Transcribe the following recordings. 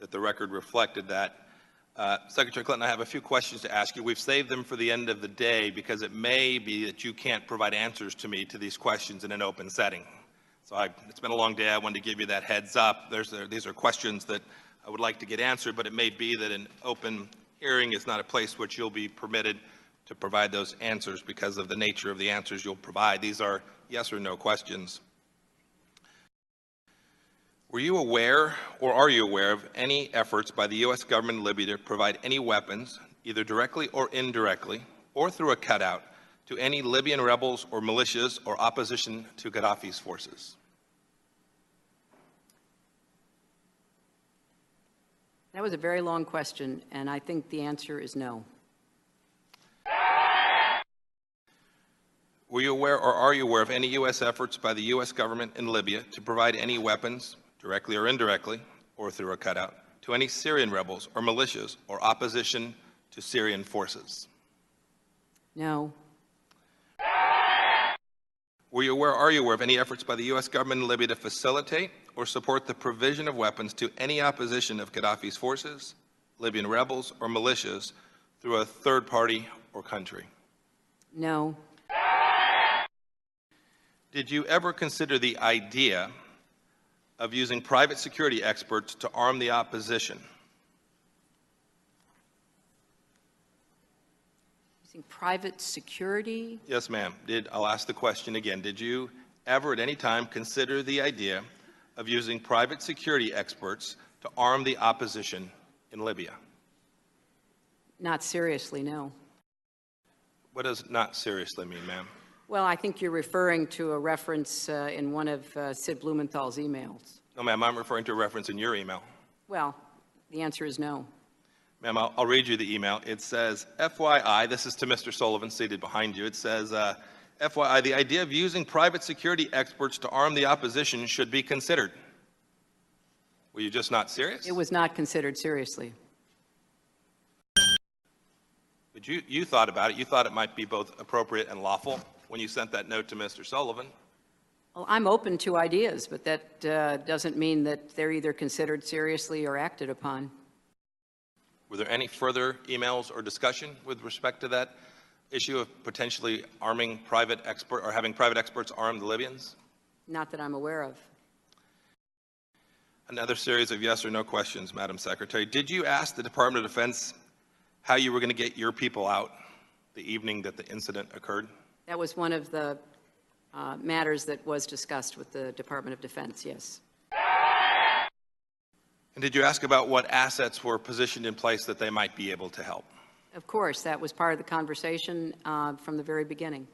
that the record reflected that. Secretary Clinton, I have a few questions to ask you. We've saved them for the end of the day because it may be that you can't provide answers to me to these questions in an open setting. So it's been a long day. I wanted to give you that heads up. These are questions that I would like to get answered, but it may be that an open hearing is not a place which you'll be permitted to provide those answers because of the nature of the answers you'll provide. These are yes or no questions. Were you aware, or are you aware, of any efforts by the U.S. government in Libya to provide any weapons, either directly or indirectly, or through a cutout, to any Libyan rebels or militias or opposition to Gaddafi's forces? That was a very long question, and I think the answer is no. Were you aware, or are you aware, of any U.S. efforts by the U.S. government in Libya to provide any weapons, directly or indirectly, or through a cutout, to any Syrian rebels or militias or opposition to Syrian forces? No. Were you aware, or are you aware of any efforts by the U.S. government in Libya to facilitate or support the provision of weapons to any opposition of Gaddafi's forces, Libyan rebels, or militias through a third party or country? No. Did you ever consider the idea of using private security experts to arm the opposition? Using private security? Yes, ma'am. I'll ask the question again. Did you ever at any time consider the idea of using private security experts to arm the opposition in Libya? Not seriously, no. What does not seriously mean, ma'am? Well, I think you're referring to a reference in one of Sid Blumenthal's emails. No, ma'am, I'm referring to a reference in your email. Well, the answer is no. Ma'am, I'll read you the email. It says, FYI, this is to Mr. Sullivan seated behind you. It says, FYI, the idea of using private security experts to arm the opposition should be considered. Were you just not serious? It was not considered seriously. But you thought about it. You thought it might be both appropriate and lawful when you sent that note to Mr. Sullivan. Well, I'm open to ideas, but that doesn't mean that they're either considered seriously or acted upon. Were there any further emails or discussion with respect to that issue of potentially arming private expert or having private experts arm the Libyans? Not that I'm aware of. Another series of yes or no questions, Madam Secretary. Did you ask the Department of Defense how you were going to get your people out the evening that the incident occurred? That was one of the matters that was discussed with the Department of Defense, yes. And did you ask about what assets were positioned in place that they might be able to help? Of course, that was part of the conversation from the very beginning.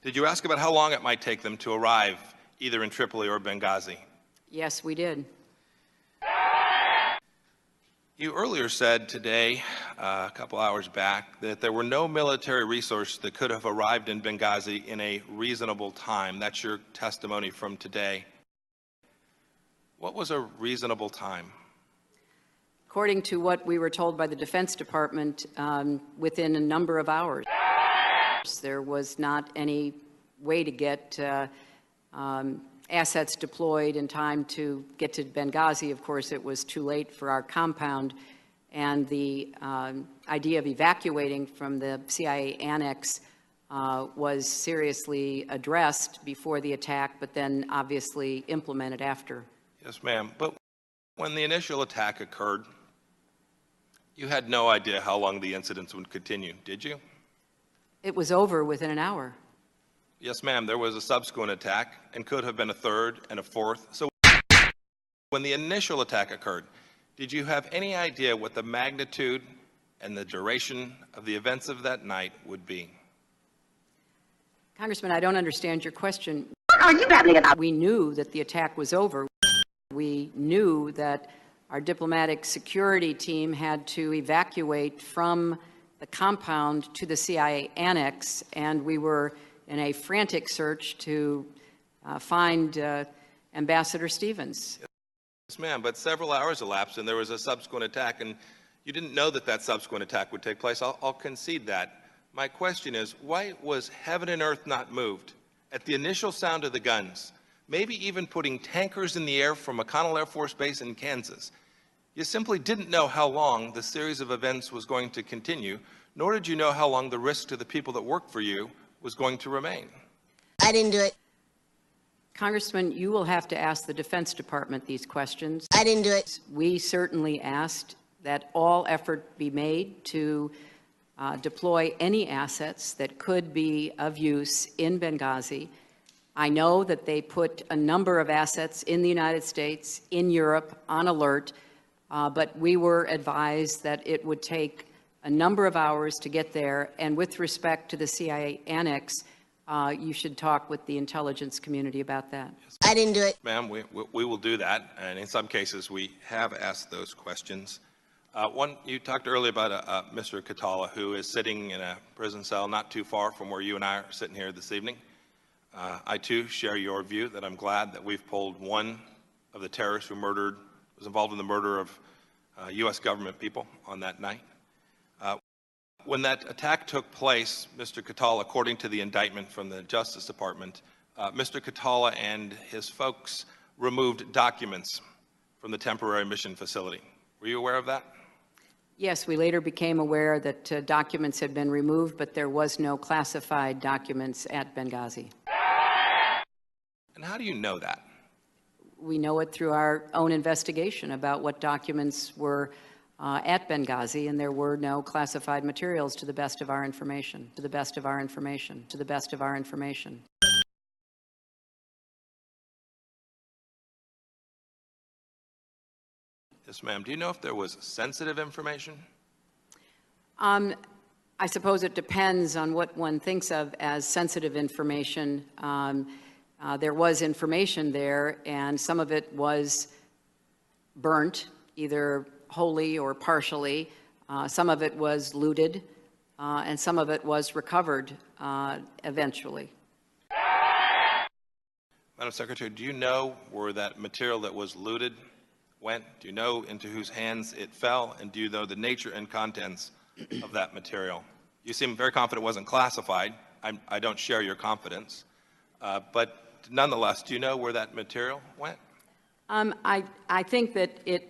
Did you ask about how long it might take them to arrive either in Tripoli or Benghazi? Yes, we did. You earlier said today, a couple hours back, that there were no military resources that could have arrived in Benghazi in a reasonable time. That's your testimony from today. What was a reasonable time? According to what we were told by the Defense Department, within a number of hours. There was not any way to get assets deployed in time to get to Benghazi. Of course, it was too late for our compound, and the idea of evacuating from the CIA annex was seriously addressed before the attack, but then obviously implemented after. Yes, ma'am. But when the initial attack occurred, you had no idea how long the incidents would continue, did you? It was over within an hour. Yes, ma'am. There was a subsequent attack and could have been a third and a fourth. So when the initial attack occurred, did you have any idea what the magnitude and the duration of the events of that night would be? Congressman, I don't understand your question. What are you babbling about? We knew that the attack was over. We knew that our diplomatic security team had to evacuate from the compound to the CIA annex, and we were in a frantic search to find Ambassador Stevens. Yes, ma'am, but several hours elapsed and there was a subsequent attack, and you didn't know that that subsequent attack would take place. I'll concede that. My question is, why was heaven and earth not moved at the initial sound of the guns maybe even putting tankers in the air from McConnell Air Force Base in Kansas. You simply didn't know how long the series of events was going to continue, nor did you know how long the risk to the people that worked for you was going to remain. I didn't do it. Congressman, you will have to ask the Defense Department these questions. I didn't do it. We certainly asked that all effort be made to deploy any assets that could be of use in Benghazi. I know that they put a number of assets in the United States, in Europe, on alert, but we were advised that it would take a number of hours to get there, and with respect to the CIA annex, you should talk with the intelligence community about that. I didn't do it. Ma'am, we will do that, and in some cases we have asked those questions. You talked earlier about Mr. Katala, who is sitting in a prison cell not too far from where you and I are sitting here this evening. I too share your view that I'm glad that we've pulled one of the terrorists who was involved in the murder of U.S. government people on that night. When that attack took place, Mr. Katala, according to the indictment from the Justice Department, Mr. Katala and his folks removed documents from the temporary mission facility. Were you aware of that? Yes, we later became aware that documents had been removed, but there was no classified documents at Benghazi. And how do you know that? We know it through our own investigation about what documents were at Benghazi, and there were no classified materials to the best of our information, to the best of our information, to the best of our information. Yes, ma'am. Do you know if there was sensitive information? I suppose it depends on what one thinks of as sensitive information. There was information there, and some of it was burnt, either wholly or partially. Some of it was looted, and some of it was recovered eventually. Madam Secretary, do you know where that material that was looted went? Do you know into whose hands it fell? And do you know the nature and contents of that material? You seem very confident it wasn't classified. I don't share your confidence. But nonetheless, do you know where that material went? I think that it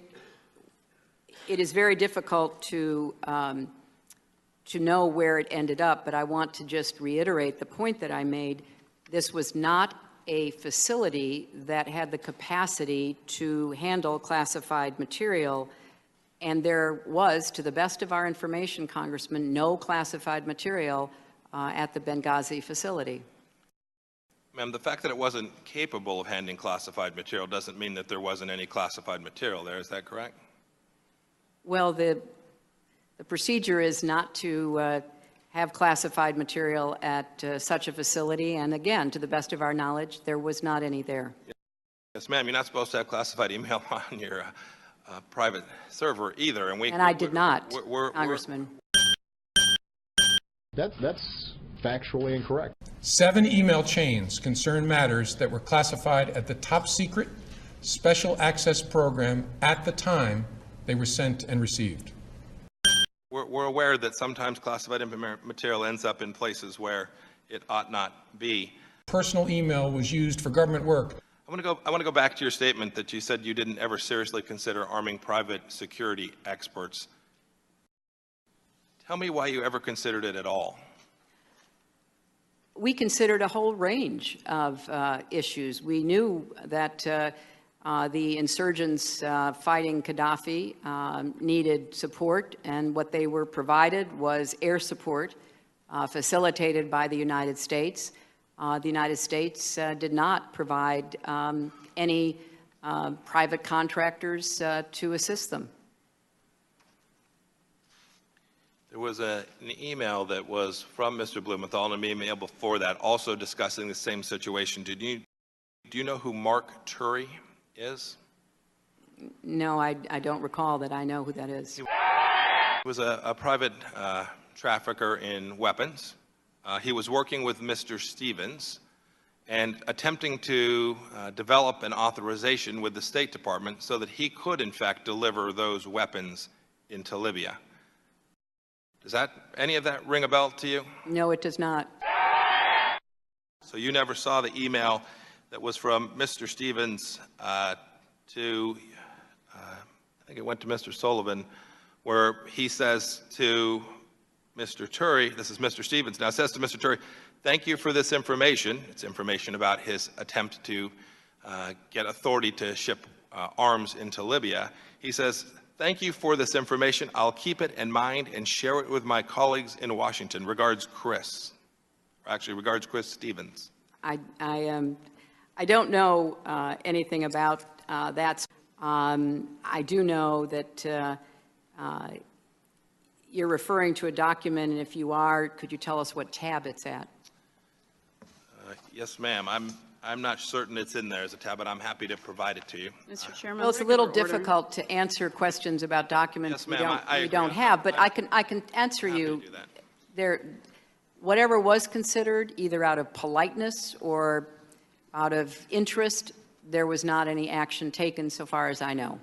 is very difficult to know where it ended up, but I want to just reiterate the point that I made. This was not a facility that had the capacity to handle classified material, and there was, to the best of our information, Congressman, no classified material at the Benghazi facility. Ma'am, the fact that it wasn't capable of handling classified material doesn't mean that there wasn't any classified material there. Is that correct? Well, the procedure is not to have classified material at such a facility, and again, to the best of our knowledge, there was not any there. Yes, ma'am. You're not supposed to have classified email on your private server either, and I did not, Congressman. That's factually incorrect. 7 email chains concern matters that were classified at the top secret special access program at the time they were sent and received. We're aware that sometimes classified material ends up in places where it ought not be. Personal email was used for government work. I want to go back to your statement that you said you didn't ever seriously consider arming private security experts. Tell me why you ever considered it at all. We considered a whole range of issues. We knew that the insurgents fighting Gaddafi needed support, and what they were provided was air support facilitated by the United States. The United States did not provide any private contractors to assist them. There was an email that was from Mr. Blumenthal and an email before that also discussing the same situation. Do you know who Mark Turi is? No, I don't recall that I know who that is. He was a private trafficker in weapons. He was working with Mr. Stevens and attempting to develop an authorization with the State Department so that he could, in fact, deliver those weapons into Libya. Does any of that ring a bell to you? No, it does not. So you never saw the email that was from Mr. Stevens to, I think it went to Mr. Sullivan, where he says to Mr. Turi, this is Mr. Stevens now, says to Mr. Turi, thank you for this information. It's information about his attempt to get authority to ship arms into Libya. He says, thank you for this information. I'll keep it in mind and share it with my colleagues in Washington. Regards, Chris. Actually, regards, Chris Stevens. I don't know anything about that. I do know that you're referring to a document, and if you are, could you tell us what tab it's at? Yes, ma'am. I'm not certain it's in there as a tab, but I'm happy to provide it to you. Mr. Chairman, Well, it's a little regular order. difficult to answer questions about documents Yes, ma'am, I we agree don't on have, that. but I can answer Happy to you. do that. There, whatever was considered, either out of politeness or out of interest, there was not any action taken so far as I know.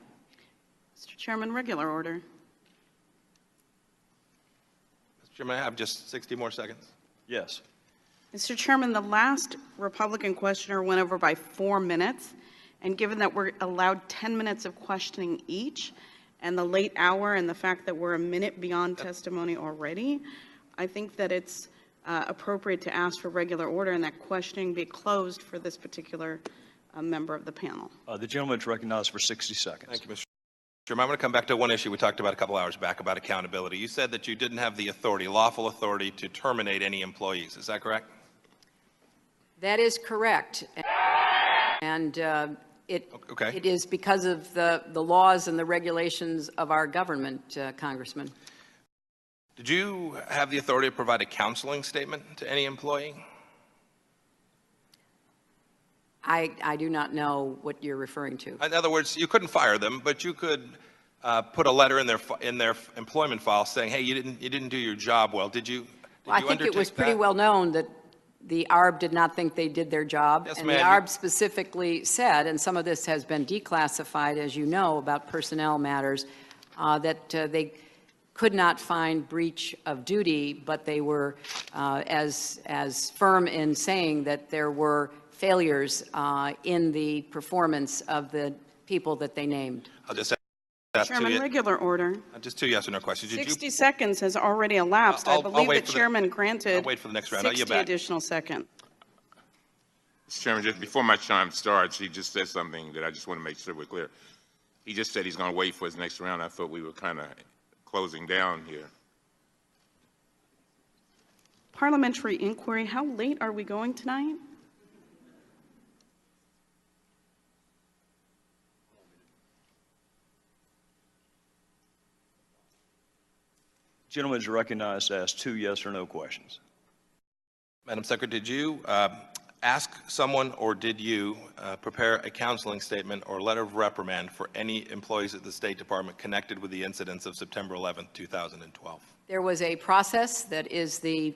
Mr. Chairman, regular order. Mr. Chairman, I have just 60 more seconds. Yes. Mr. Chairman, the last Republican questioner went over by 4 minutes, and given that we're allowed 10 minutes of questioning each, and the late hour and the fact that we're a minute beyond testimony already, I think that it's appropriate to ask for regular order and that questioning be closed for this particular member of the panel. The gentleman is recognized for 60 seconds. Thank you, Mr. Chairman. I'm going to come back to one issue we talked about a couple hours back about accountability. You said that you didn't have the authority, lawful authority, to terminate any employees. Is that correct? That is correct. And Okay. it is because of the laws and the regulations of our government, Congressman. Did you have the authority to provide a counseling statement to any employee? I do not know what you're referring to. In other words, you couldn't fire them, but you could put a letter in their employment file saying, hey, you didn't do your job well. Did you? Well, I think it was pretty well known that the ARB did not think they did their job. Yes, and the ma'am. ARB specifically said, and some of this has been declassified, as you know, about personnel matters, that they could not find breach of duty, but they were as firm in saying that there were failures in the performance of the people that they named. I'll just ask Chairman, regular order. just two yes or no questions. Did 60 seconds has already elapsed. I I'll believe wait the for chairman granted I'll wait for the next round. I'll yield 60 back. additional seconds. Mr. Chairman, just before my time starts, he just said something that I just want to make sure we're clear. He just said he's going to wait for his next round. I thought we were kind of closing down here. Parliamentary inquiry. How late are we going tonight? Gentleman is recognized to ask 2 yes or no questions. Madam Secretary, did you ask someone or did you prepare a counseling statement or letter of reprimand for any employees at the State Department connected with the incidents of September 11th, 2012? There was a process that is the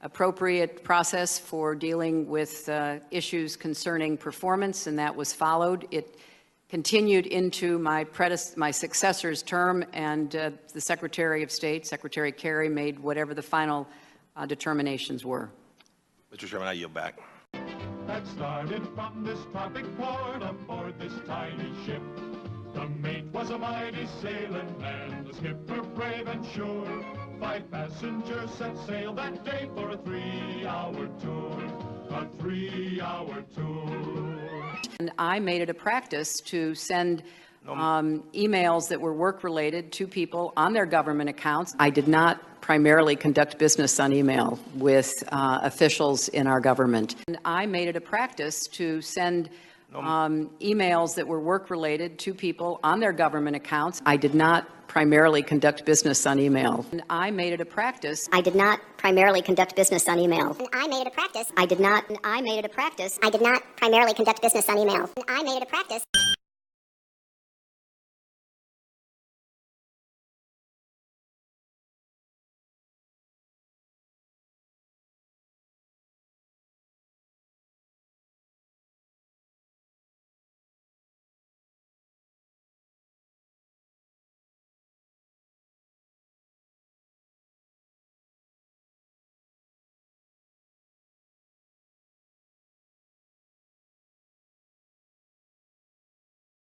appropriate process for dealing with issues concerning performance, and that was followed. It continued into my successor's term, and the Secretary of State, Secretary Kerry, made whatever the final determinations were. Mr. Chairman, I yield back. That started from this tropic port aboard this tiny ship. The mate was a mighty sailing man, the skipper brave and sure. 5 passengers set sail that day for a 3-hour tour. A 3-hour tour. And I made it a practice to send emails that were work-related to people on their government accounts. I did not primarily conduct business on email with officials in our government. And I made it a practice to send emails that were work-related to people on their government accounts. I did not primarily conduct business on email. And I made it a practice. I did not primarily conduct business on email. And I made it a practice. I did not. And I made it a practice. I did not primarily conduct business on email. And I made it a practice.